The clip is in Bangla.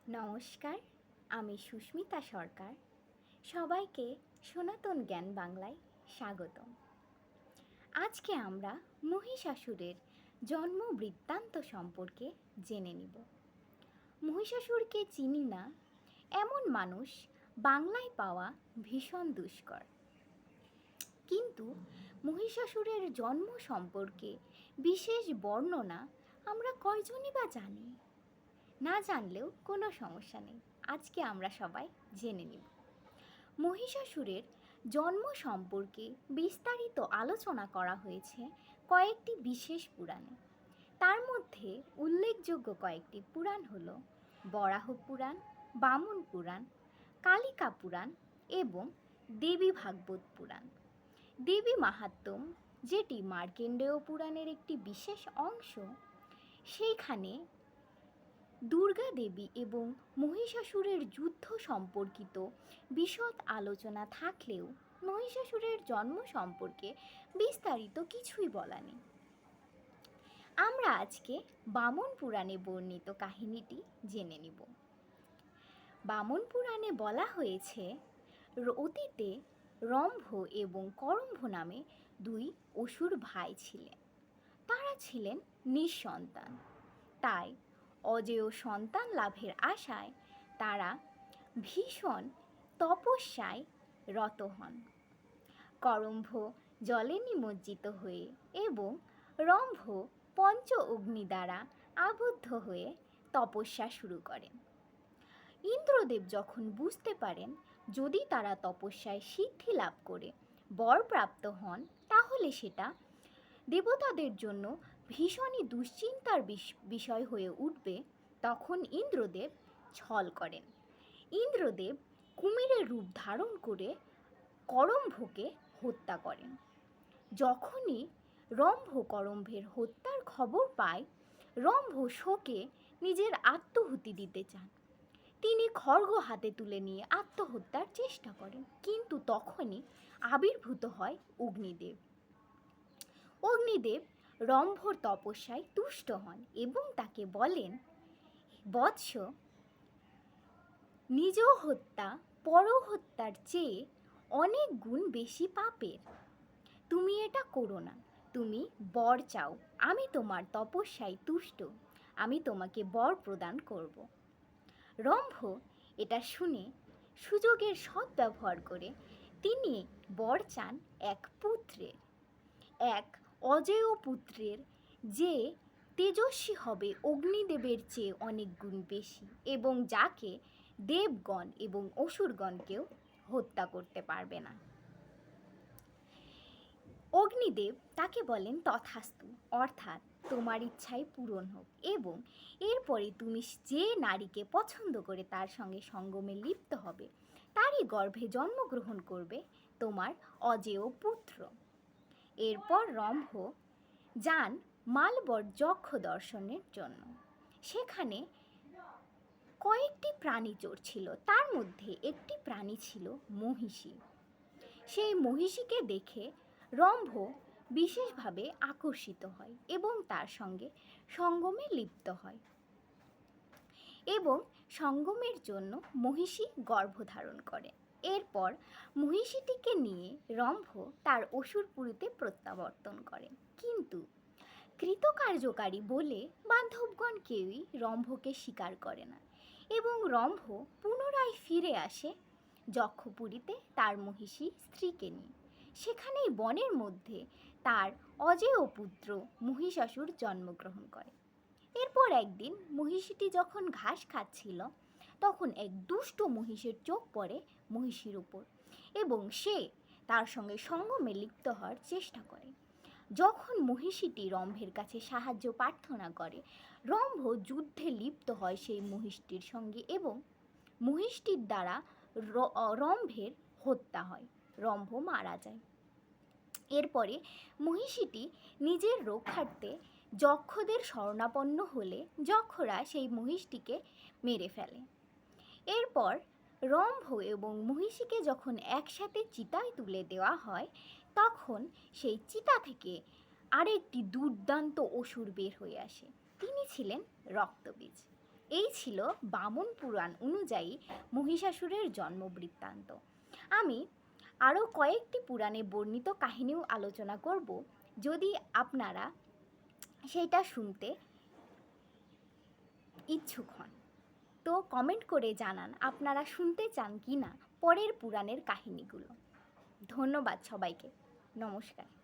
নমস্কার, আমি সুস্মিতা সরকার। সবাইকে সনাতন জ্ঞান বাংলায় স্বাগতম। আজকে আমরা মহিষাসুরের জন্ম বৃত্তান্ত সম্পর্কে জেনে নিব। মহিষাসুরকে চিনি না এমন মানুষ বাংলায় পাওয়া ভীষণ দুষ্কর। কিন্তু মহিষাসুরের জন্ম সম্পর্কে বিশেষ বর্ণনা আমরা কয়জনই বা জানি। না জানলেও কোনো সমস্যা নেই, আজকে আমরা সবাই জেনে নিব। মহিষাসুরের জন্ম সম্পর্কে বিস্তারিত আলোচনা করা হয়েছে কয়েকটি বিশেষ পুরাণে। তার মধ্যে উল্লেখযোগ্য কয়েকটি পুরাণ হল বরাহ পুরাণ, বামন পুরাণ, কালিকা পুরাণ এবং দেবী ভাগবত পুরাণ। দেবী মাহাত্ম্যম, যেটি মার্কেন্ডেয় পুরাণের একটি বিশেষ অংশ, সেইখানে দুর্গা দেবী এবং মহিষাসুরের যুদ্ধ সম্পর্কিত বিশদ আলোচনা থাকলেও মহিষাসুরের জন্ম সম্পর্কে বিস্তারিত কিছুই বলা নেই। আমরা আজকে বামন পুরাণে বর্ণিত কাহিনীটি জেনে নিব। বামন পুরাণে বলা হয়েছে, অতীতে রম্ভ এবং করম্ভ নামে দুই অসুর ভাই ছিলেন। তারা ছিলেন নিঃসন্তান। তাই অজেয় সন্তান লাভের আশায় তারা ভীষণ তপস্যায় রত হন। করম্ভ জলে নিমজ্জিত হয়ে এবং রম্ভ পঞ্চ অগ্নি দ্বারা আবদ্ধ হয়ে তপস্যা শুরু করেন। ইন্দ্রদেব যখন বুঝতে পারেন যদি তারা তপস্যায় সিদ্ধি লাভ করে বর প্রাপ্ত হন তাহলে সেটা দেবতাদের জন্য ভীষণই দুশ্চিন্তার বিষয় হয়ে উঠবে, তখন ইন্দ্রদেব ছল করেন। ইন্দ্রদেব কুমিরের রূপ ধারণ করে করম্ভকে হত্যা করেন। যখনই রম্ভ করম্ভের হত্যার খবর পায়, রম্ভ শোকে নিজের আত্মহুতি দিতে চান। তিনি খড়গ হাতে তুলে নিয়ে আত্মহত্যার চেষ্টা করেন, কিন্তু তখনই আবির্ভূত হয় অগ্নিদেব। অগ্নিদেব রম্ভর তপস্যায় তুষ্ট হন এবং তাকে বলেন, বৎস, নিজ হত্যা পরহত্যার চেয়ে অনেক গুণ বেশি পাপের। তুমি এটা করো না, তুমি বর চাও। আমি তোমার তপস্যায় তুষ্ট, আমি তোমাকে বর প্রদান করব। রম্ভ এটা শুনে সুযোগের সদ্ব্যবহার করে তিনি বর চান এক পুত্রের, এক অজেয় পুত্রের, যে তেজস্বী হবে অগ্নিদেবের চেয়ে অনেক গুণ বেশি এবং যাকে দেবগণ এবং অসুরগণকেও হত্যা করতে পারবে না। অগ্নিদেব তাকে বলেন, তথাস্তু, অর্থাৎ তোমার ইচ্ছাই পূরণ হোক, এবং এরপরে তুমি যে নারীকে পছন্দ করে তার সঙ্গে সঙ্গমে লিপ্ত হবে তারই গর্ভে জন্মগ্রহণ করবে তোমার অজেয় পুত্র। এরপর রম্ভ যান মালবর যক্ষ দর্শনের জন্য। সেখানে কয়েকটি প্রাণী চড়ছিল, তার মধ্যে একটি প্রাণী ছিল মহিষী। সেই মহিষীকে দেখে রম্ভ বিশেষভাবে আকর্ষিত হয় এবং তার সঙ্গে সঙ্গমে লিপ্ত হয়, এবং সঙ্গমের জন্য মহিষী গর্ভধারণ করে। এরপর মহিষীটিকে নিয়ে রম্ভ তার অসুরপুরীতে প্রত্যাবর্তন করেন, কিন্তু কৃতকার্যকারী বলে বান্ধবগণ কেউই রম্ভকে স্বীকার করে না এবং রম্ভ পুনরায় ফিরে আসে যক্ষপুরীতে তার মহিষী স্ত্রীকে নিয়ে। সেখানেই বনের মধ্যে তার অজেয় পুত্র মহিষাসুর জন্মগ্রহণ করে। এরপর একদিন মহিষীটি যখন ঘাস খাচ্ছিল, তখন এক দুষ্ট মহিষের চোখ পড়ে মহিষীর উপর এবং সে তার সঙ্গে সঙ্গমে লিপ্ত হওয়ার চেষ্টা করে। যখন মহিষীটি রম্ভের কাছে সাহায্য প্রার্থনা করে, রম্ভ যুদ্ধে লিপ্ত হয় সেই মহিষটির সঙ্গে এবং মহিষটির দ্বারা রম্ভের হত্যা হয়, রম্ভ মারা যায়। এরপরে মহিষীটি নিজের রক্ষার্থে যক্ষদের শরণাপন্ন হলে যক্ষরা সেই মহিষটিকে মেরে ফেলে। এরপর রম্ভ এবং মহিষীকে যখন একসাথে চিতায় তুলে দেওয়া হয়, তখন সেই চিতা থেকে আরেকটি দুর্দান্ত অসুর বের হয়ে আসে। তিনি ছিলেন রক্তবীজ। এই ছিল বামন পুরাণ অনুযায়ী মহিষাসুরের জন্ম বৃত্তান্ত। আমি আরও কয়েকটি পুরাণে বর্ণিত কাহিনীও আলোচনা করব, যদি আপনারা সেটা শুনতে ইচ্ছুক হন। তো কমেন্ট করে জানান আপনারা শুনতে চান কি না পরের পুরাণের কাহিনীগুলো। ধন্যবাদ সবাইকে। নমস্কার।